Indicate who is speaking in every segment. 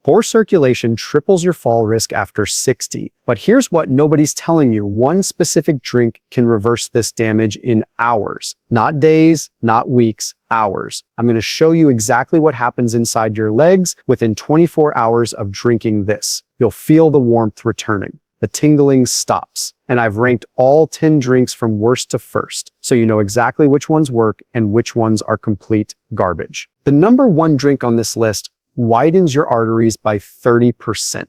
Speaker 1: Poor circulation triples your fall risk after 60. But here's what nobody's telling you. One specific drink can reverse this damage in hours. Not days, not weeks, hours. I'm going to show you exactly what happens inside your legs within 24 hours of drinking this. You'll feel the warmth returning. The tingling stops. And I've ranked all 10 drinks from worst to first, so you know exactly which ones work and which ones are complete garbage. The number one drink on this list widens your arteries by 30%.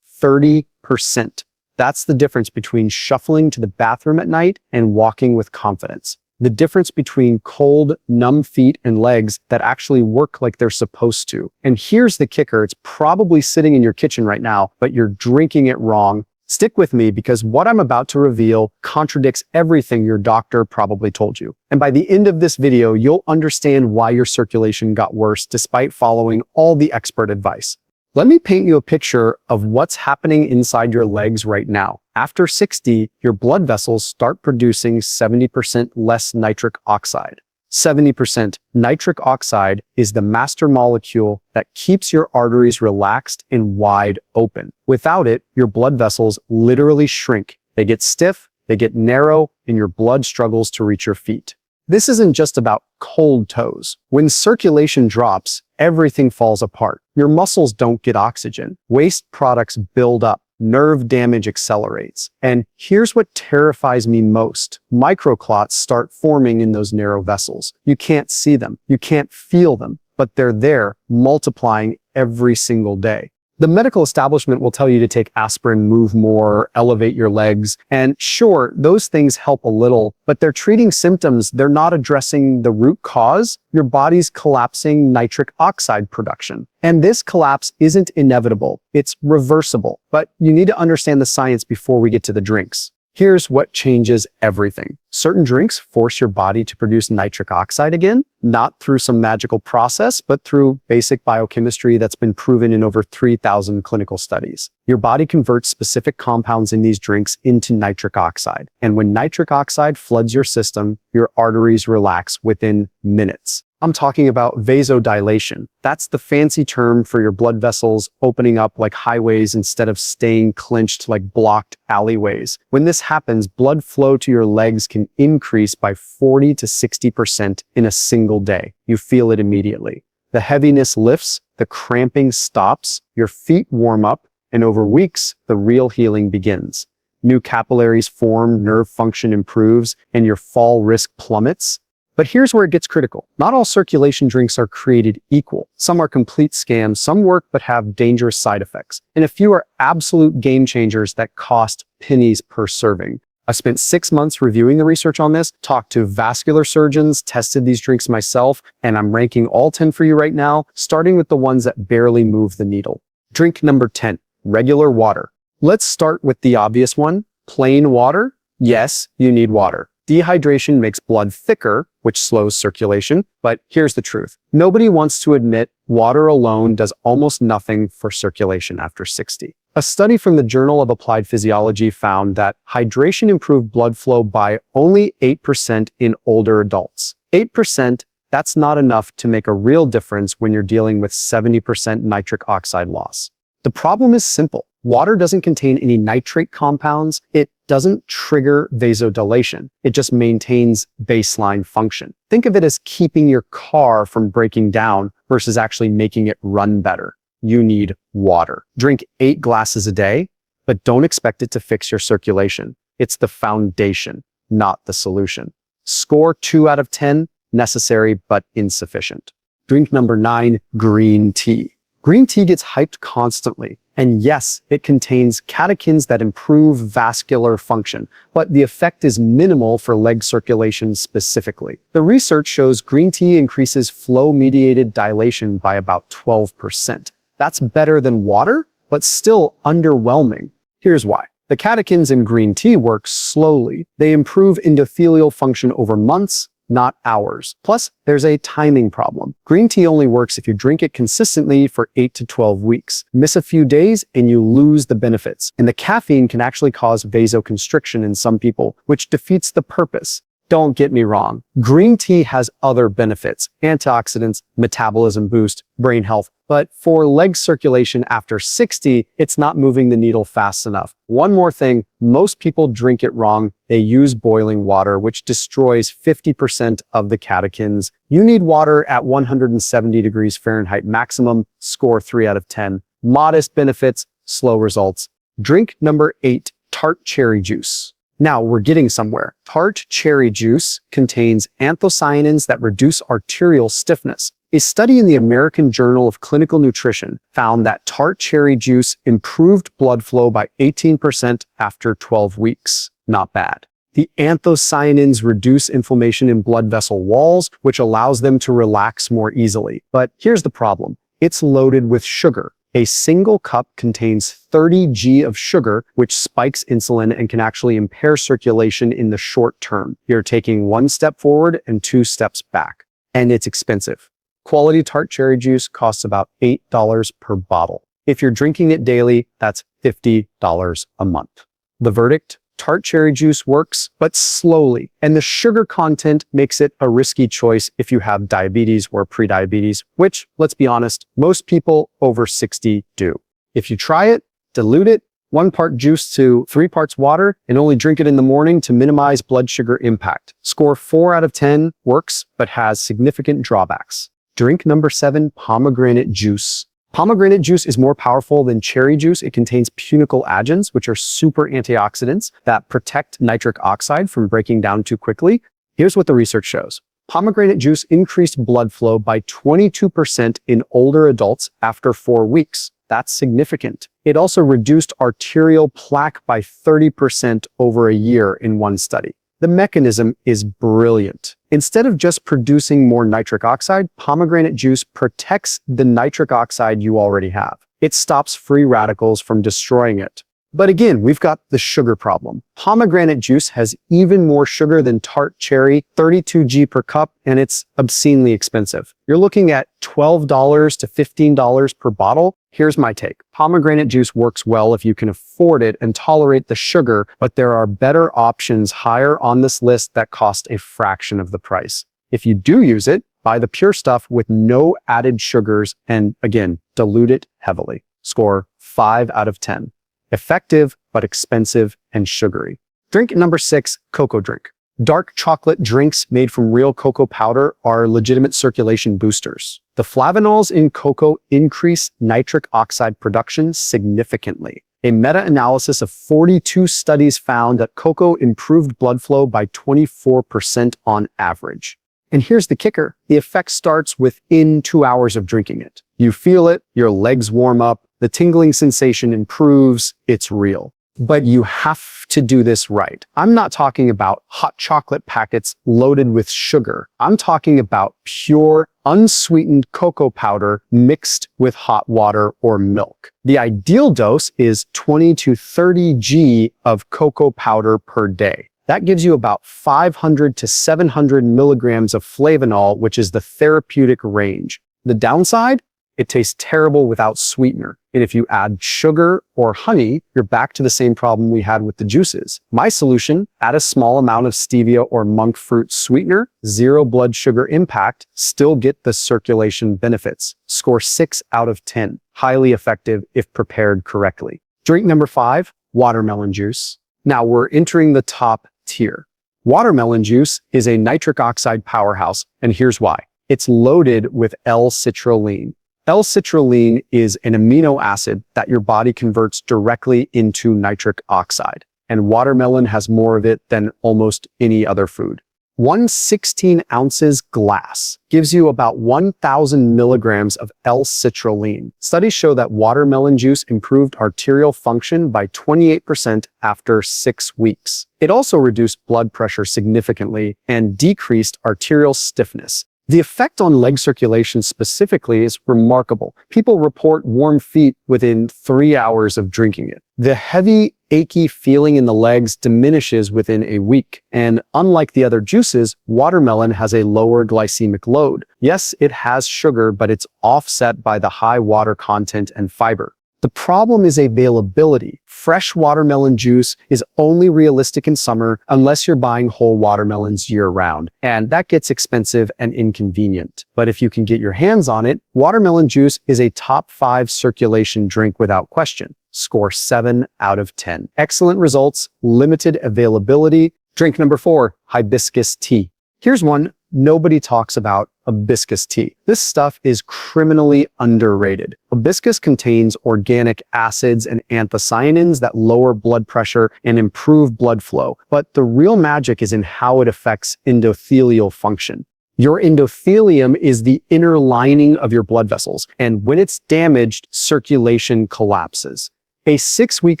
Speaker 1: 30%. That's the difference between shuffling to the bathroom at night and walking with confidence. The difference between cold, numb feet and legs that actually work like they're supposed to. And here's the kicker. It's probably sitting in your kitchen right now, but you're drinking it wrong. Stick with me because what I'm about to reveal contradicts everything your doctor probably told you. And by the end of this video, you'll understand why your circulation got worse despite following all the expert advice. Let me paint you a picture of what's happening inside your legs right now. After 60, your blood vessels start producing 70% less nitric oxide. 70%. Nitric oxide is the master molecule that keeps your arteries relaxed and wide open. Without it, your blood vessels literally shrink. They get stiff, they get narrow, and your blood struggles to reach your feet. This isn't just about cold toes. When circulation drops, everything falls apart. Your muscles don't get oxygen. Waste products build up. Nerve damage accelerates. And here's what terrifies me most. Microclots start forming in those narrow vessels. You can't see them. You can't feel them, but they're there, multiplying every single day. The medical establishment will tell you to take aspirin, move more, elevate your legs. And sure, those things help a little, but they're treating symptoms. They're not addressing the root cause. Your body's collapsing nitric oxide production. And this collapse isn't inevitable. It's reversible. But you need to understand the science before we get to the drinks. Here's what changes everything. Certain drinks force your body to produce nitric oxide again, not through some magical process, but through basic biochemistry that's been proven in over 3,000 clinical studies. Your body converts specific compounds in these drinks into nitric oxide. And when nitric oxide floods your system, your arteries relax within minutes. I'm talking about vasodilation. That's the fancy term for your blood vessels opening up like highways instead of staying clenched like blocked alleyways. When this happens, blood flow to your legs can increase by 40 to 60% in a single day. You feel it immediately. The heaviness lifts, the cramping stops, your feet warm up, and over weeks, the real healing begins. New capillaries form, nerve function improves, and your fall risk plummets. But here's where it gets critical. Not all circulation drinks are created equal. Some are complete scams, some work but have dangerous side effects, and a few are absolute game changers that cost pennies per serving. I spent 6 months reviewing the research on this, talked to vascular surgeons, tested these drinks myself, and I'm ranking all 10 for you right now, starting with the ones that barely move the needle. Drink number 10, regular water. Let's start with the obvious one, plain water. Yes, you need water. Dehydration makes blood thicker, which slows circulation, but here's the truth. Nobody wants to admit water alone does almost nothing for circulation after 60. A study from the Journal of Applied Physiology found that hydration improved blood flow by only 8% in older adults. 8%, that's not enough to make a real difference when you're dealing with 70% nitric oxide loss. The problem is simple. Water doesn't contain any nitrate compounds. It doesn't trigger vasodilation. It just maintains baseline function. Think of it as keeping your car from breaking down versus actually making it run better. You need water. Drink 8 glasses a day, but don't expect it to fix your circulation. It's the foundation, not the solution. Score 2 out of 10, necessary but insufficient. Drink number 9, green tea. Green tea gets hyped constantly. And yes, it contains catechins that improve vascular function, but the effect is minimal for leg circulation specifically. The research shows green tea increases flow-mediated dilation by about 12%. That's better than water, but still underwhelming. Here's why. The catechins in green tea work slowly. They improve endothelial function over months, not hours. Plus, there's a timing problem. Green tea only works if you drink it consistently for 8 to 12 weeks. Miss a few days and you lose the benefits. And the caffeine can actually cause vasoconstriction in some people, which defeats the purpose. Don't get me wrong. Green tea has other benefits, antioxidants, metabolism boost, brain health, but for leg circulation after 60, it's not moving the needle fast enough. One more thing, most people drink it wrong. They use boiling water, which destroys 50% of the catechins. You need water at 170 degrees Fahrenheit maximum, score 3 out of 10. Modest benefits, slow results. Drink number 8, Tart cherry juice. Now we're getting somewhere. Tart cherry juice contains anthocyanins that reduce arterial stiffness. A study in the American Journal of Clinical Nutrition found that tart cherry juice improved blood flow by 18% after 12 weeks. Not bad. The anthocyanins reduce inflammation in blood vessel walls, which allows them to relax more easily. But here's the problem. It's loaded with sugar. A single cup contains 30 g of sugar, which spikes insulin and can actually impair circulation in the short term. You're taking 1 step forward and 2 steps back. And it's expensive. Quality tart cherry juice costs about $8 per bottle. If you're drinking it daily, that's $50 a month. The verdict? Tart cherry juice works, but slowly, and the sugar content makes it a risky choice if you have diabetes or prediabetes, which, let's be honest, most people over 60 do. If you try it, dilute it, 1 part juice to 3 parts water, and only drink it in the morning to minimize blood sugar impact. Score 4 out of 10, works, but has significant drawbacks. Drink number 7, pomegranate juice. Pomegranate juice is more powerful than cherry juice. It contains punicle-agens, which are super antioxidants that protect nitric oxide from breaking down too quickly. Here's what the research shows. Pomegranate juice increased blood flow by 22% in older adults after 4 weeks. That's significant. It also reduced arterial plaque by 30% over a year in one study. The mechanism is brilliant. Instead of just producing more nitric oxide, pomegranate juice protects the nitric oxide you already have. It stops free radicals from destroying it. But again, we've got the sugar problem. Pomegranate juice has even more sugar than tart cherry, 32 g per cup, and it's obscenely expensive. You're looking at $12 to $15 per bottle. Here's my take. Pomegranate juice works well if you can afford it and tolerate the sugar, but there are better options higher on this list that cost a fraction of the price. If you do use it, buy the pure stuff with no added sugars and, again, dilute it heavily. Score 5 out of 10. Effective, but expensive and sugary. Drink number 6, cocoa drink. Dark chocolate drinks made from real cocoa powder are legitimate circulation boosters. The flavanols in cocoa increase nitric oxide production significantly. A meta-analysis of 42 studies found that cocoa improved blood flow by 24% on average. And here's the kicker. The effect starts within 2 hours of drinking it. You feel it, your legs warm up, the tingling sensation improves, it's real. But you have to do this right. I'm not talking about hot chocolate packets loaded with sugar. I'm talking about pure, unsweetened cocoa powder mixed with hot water or milk. The ideal dose is 20 to 30 g of cocoa powder per day. That gives you about 500 to 700 milligrams of flavanol, which is the therapeutic range. The downside? It tastes terrible without sweetener. And if you add sugar or honey, you're back to the same problem we had with the juices. My solution, add a small amount of stevia or monk fruit sweetener, 0 blood sugar impact, still get the circulation benefits. Score 6 out of 10. Highly effective if prepared correctly. Drink number 5, watermelon juice. Now we're entering the top tier. Watermelon juice is a nitric oxide powerhouse, and here's why. It's loaded with L-citrulline. L-citrulline is an amino acid that your body converts directly into nitric oxide, and watermelon has more of it than almost any other food. 116 ounces glass gives you about 1,000 milligrams of L-citrulline. Studies show that watermelon juice improved arterial function by 28% after 6 weeks. It also reduced blood pressure significantly and decreased arterial stiffness. The effect on leg circulation specifically is remarkable. People report warm feet within 3 hours of drinking it. The heavy, achy feeling in the legs diminishes within a week. And unlike the other juices, watermelon has a lower glycemic load. Yes, it has sugar, but it's offset by the high water content and fiber. The problem is availability. Fresh watermelon juice is only realistic in summer unless you're buying whole watermelons year-round, and that gets expensive and inconvenient. But if you can get your hands on it, watermelon juice is a top 5 circulation drink without question. Score 7 out of 10. Excellent results, limited availability. Drink number 4, hibiscus tea. Here's one nobody talks about: hibiscus tea. This stuff is criminally underrated. Hibiscus contains organic acids and anthocyanins that lower blood pressure and improve blood flow, but the real magic is in how it affects endothelial function. Your endothelium is the inner lining of your blood vessels, and when it's damaged, circulation collapses. A 6-week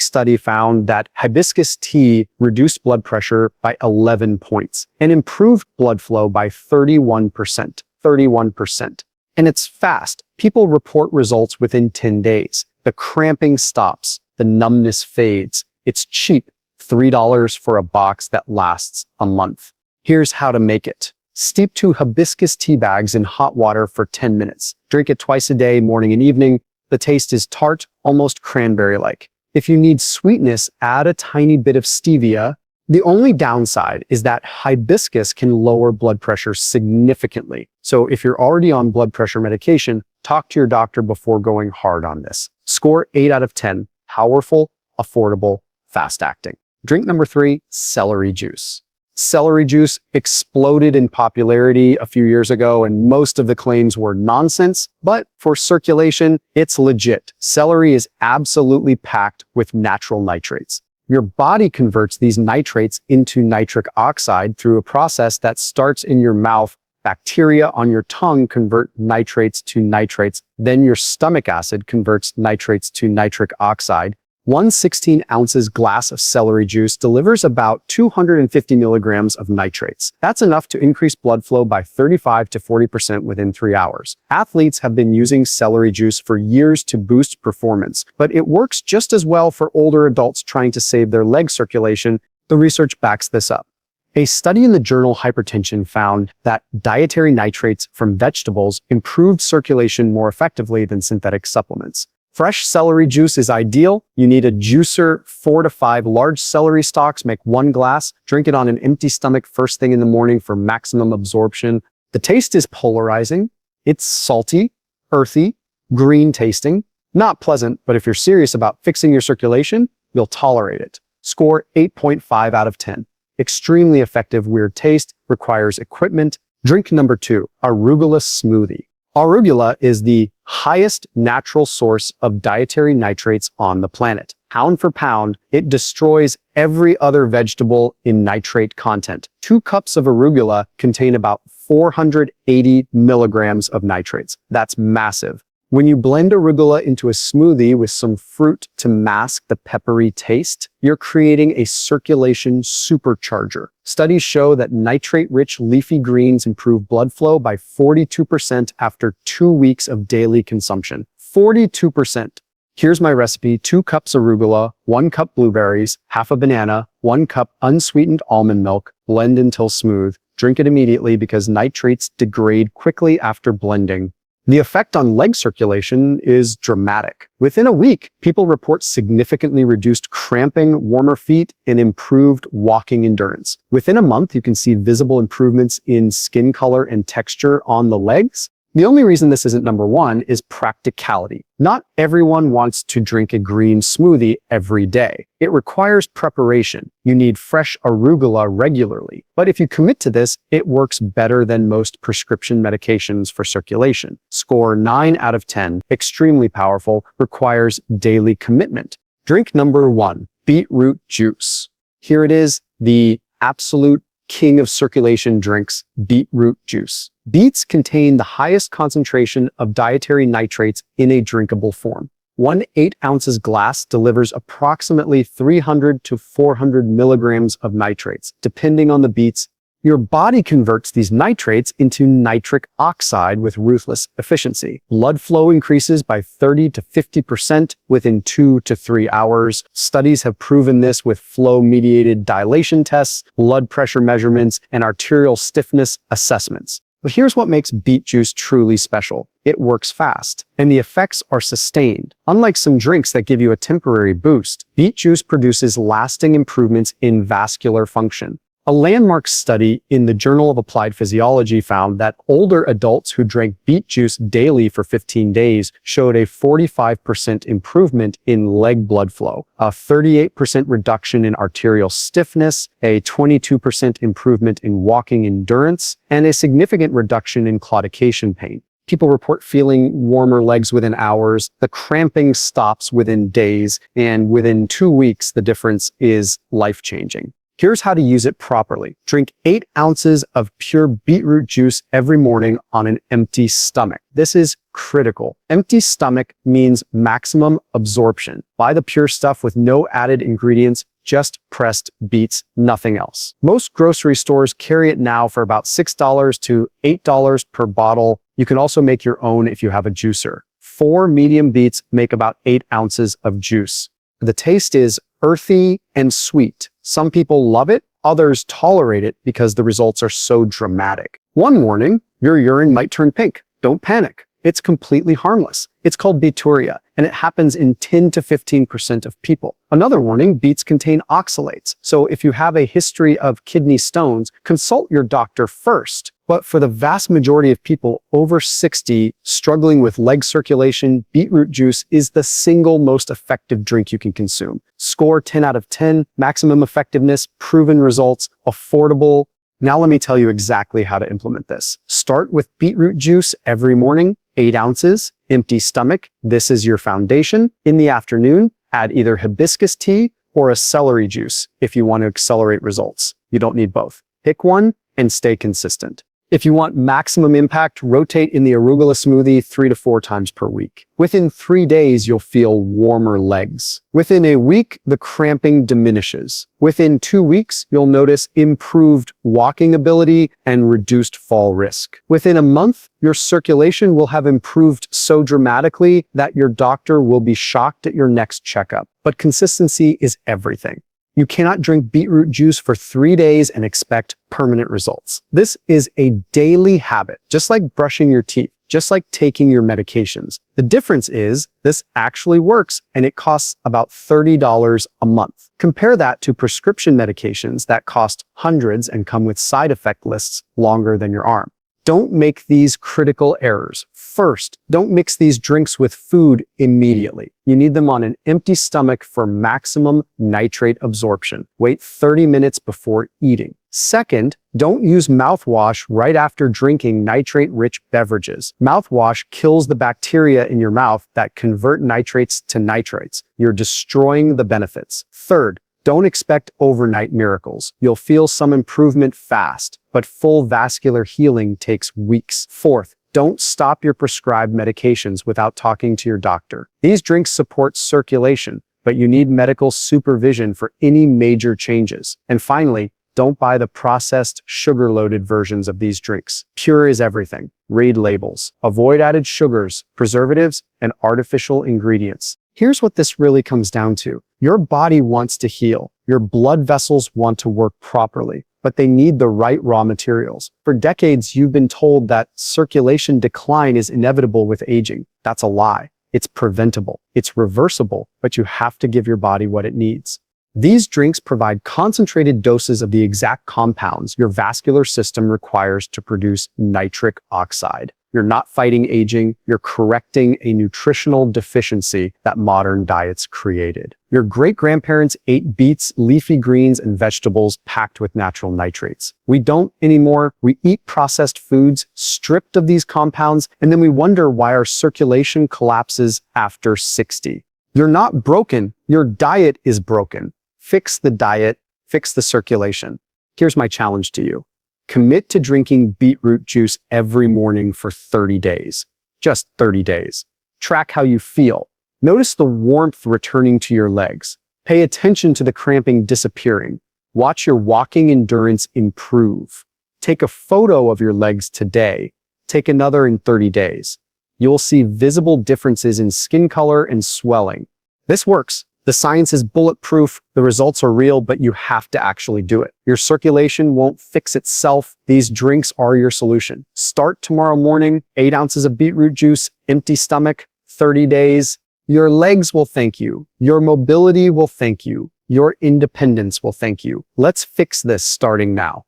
Speaker 1: study found that hibiscus tea reduced blood pressure by 11 points and improved blood flow by 31%. 31%. And it's fast. People report results within 10 days. The cramping stops. The numbness fades. It's cheap. $3 for a box that lasts a month. Here's how to make it. Steep 2 hibiscus tea bags in hot water for 10 minutes. Drink it twice a day, morning and evening. The taste is tart, almost cranberry-like. If you need sweetness, add a tiny bit of stevia. The only downside is that hibiscus can lower blood pressure significantly. So if you're already on blood pressure medication, talk to your doctor before going hard on this. Score 8 out of 10. Powerful, affordable, fast-acting. Drink number 3, celery juice. Celery juice exploded in popularity a few years ago, and most of the claims were nonsense, but for circulation, it's legit. Celery is absolutely packed with natural nitrates. Your body converts these nitrates into nitric oxide through a process that starts in your mouth. Bacteria on your tongue convert nitrates to nitrates. Then your stomach acid converts nitrates to nitric oxide. 1 16-ounce glass of celery juice delivers about 250 milligrams of nitrates. That's enough to increase blood flow by 35 to 40% within 3 hours. Athletes have been using celery juice for years to boost performance, but it works just as well for older adults trying to save their leg circulation. The research backs this up. A study in the journal Hypertension found that dietary nitrates from vegetables improved circulation more effectively than synthetic supplements. Fresh celery juice is ideal. You need a juicer. 4 to 5 large celery stalks make 1 glass. Drink it on an empty stomach first thing in the morning for maximum absorption. The taste is polarizing. It's salty, earthy, green tasting. Not pleasant, but if you're serious about fixing your circulation, you'll tolerate it. Score 8.5 out of 10. Extremely effective, weird taste, requires equipment. Drink number 2, Arugula smoothie. Arugula is the highest natural source of dietary nitrates on the planet. Pound for pound, it destroys every other vegetable in nitrate content. 2 cups of arugula contain about 480 milligrams of nitrates. That's massive. When you blend arugula into a smoothie with some fruit to mask the peppery taste, you're creating a circulation supercharger. Studies show that nitrate-rich leafy greens improve blood flow by 42% after 2 weeks of daily consumption. 42%. Here's my recipe: 2 cups arugula, 1 cup blueberries, half a banana, 1 cup unsweetened almond milk, blend until smooth. Drink it immediately because nitrates degrade quickly after blending. The effect on leg circulation is dramatic. Within a week, people report significantly reduced cramping, warmer feet, and improved walking endurance. Within a month, you can see visible improvements in skin color and texture on the legs. The only reason this isn't number 1 is practicality. Not everyone wants to drink a green smoothie every day. It requires preparation. You need fresh arugula regularly. But if you commit to this, it works better than most prescription medications for circulation. Score 9 out of 10. Extremely powerful. Requires daily commitment. Drink number 1, beetroot juice. Here it is, the absolute king of circulation drinks, beetroot juice. Beets contain the highest concentration of dietary nitrates in a drinkable form. 1 8-ounce glass delivers approximately 300 to 400 milligrams of nitrates, depending on the beets. Your body converts these nitrates into nitric oxide with ruthless efficiency. Blood flow increases by 30 to 50% within 2 to 3 hours. Studies have proven this with flow-mediated dilation tests, blood pressure measurements, and arterial stiffness assessments. But here's what makes beet juice truly special. It works fast, and the effects are sustained. Unlike some drinks that give you a temporary boost, beet juice produces lasting improvements in vascular function. A landmark study in the Journal of Applied Physiology found that older adults who drank beet juice daily for 15 days showed a 45% improvement in leg blood flow, a 38% reduction in arterial stiffness, a 22% improvement in walking endurance, and a significant reduction in claudication pain. People report feeling warmer legs within hours, the cramping stops within days, and within 2 weeks, the difference is life-changing. Here's how to use it properly. Drink 8 ounces of pure beetroot juice every morning on an empty stomach. This is critical. Empty stomach means maximum absorption. Buy the pure stuff with no added ingredients, just pressed beets, nothing else. Most grocery stores carry it now for about $6 to $8 per bottle. You can also make your own if you have a juicer. 4 medium beets make about 8 ounces of juice. The taste is earthy and sweet. Some people love it, others tolerate it because the results are so dramatic. One morning, your urine might turn pink. Don't panic. It's completely harmless. It's called beeturia, and it happens in 10 to 15% of people. Another warning, beets contain oxalates. So if you have a history of kidney stones, consult your doctor first. But for the vast majority of people over 60 struggling with leg circulation, beetroot juice is the single most effective drink you can consume. Score 10 out of 10, maximum effectiveness, proven results, affordable. Now let me tell you exactly how to implement this. Start with beetroot juice every morning, 8 ounces, empty stomach. This is your foundation. In the afternoon, add either hibiscus tea or a celery juice if you want to accelerate results. You don't need both. Pick one and stay consistent. If you want maximum impact, rotate in the Arugula smoothie 3 to 4 times per week. Within 3 days, you'll feel warmer legs. Within a week, the cramping diminishes. Within 2 weeks, you'll notice improved walking ability and reduced fall risk. Within a month, your circulation will have improved so dramatically that your doctor will be shocked at your next checkup. But consistency is everything. You cannot drink beetroot juice for 3 days and expect permanent results. This is a daily habit, just like brushing your teeth, just like taking your medications. The difference is this actually works and it costs about $30 a month. Compare that to prescription medications that cost hundreds and come with side effect lists longer than your arm. Don't make these critical errors. First, don't mix these drinks with food immediately. You need them on an empty stomach for maximum nitrate absorption. Wait 30 minutes before eating. Second, don't use mouthwash right after drinking nitrate-rich beverages. Mouthwash kills the bacteria in your mouth that convert nitrates to nitrites. You're destroying the benefits. Third, don't expect overnight miracles. You'll feel some improvement fast, but full vascular healing takes weeks. Fourth, don't stop your prescribed medications without talking to your doctor. These drinks support circulation, but you need medical supervision for any major changes. And finally, don't buy the processed, sugar-loaded versions of these drinks. Pure is everything. Read labels. Avoid added sugars, preservatives, and artificial ingredients. Here's what this really comes down to. Your body wants to heal. Your blood vessels want to work properly, but they need the right raw materials. For decades, you've been told that circulation decline is inevitable with aging. That's a lie. It's preventable. It's reversible, but you have to give your body what it needs. These drinks provide concentrated doses of the exact compounds your vascular system requires to produce nitric oxide. You're not fighting aging, you're correcting a nutritional deficiency that modern diets created. Your great-grandparents ate beets, leafy greens, and vegetables packed with natural nitrates. We don't anymore. We eat processed foods stripped of these compounds, and then we wonder why our circulation collapses after 60. You're not broken, your diet is broken. Fix the diet, fix the circulation. Here's my challenge to you. Commit to drinking beetroot juice every morning for 30 days. Just 30 days. Track how you feel. Notice the warmth returning to your legs. Pay attention to the cramping disappearing. Watch your walking endurance improve. Take a photo of your legs today. Take another in 30 days. You'll see visible differences in skin color and swelling. This works. The science is bulletproof, the results are real, but you have to actually do it. Your circulation won't fix itself. These drinks are your solution. Start tomorrow morning, 8 ounces of beetroot juice, empty stomach, 30 days. Your legs will thank you. Your mobility will thank you. Your independence will thank you. Let's fix this starting now.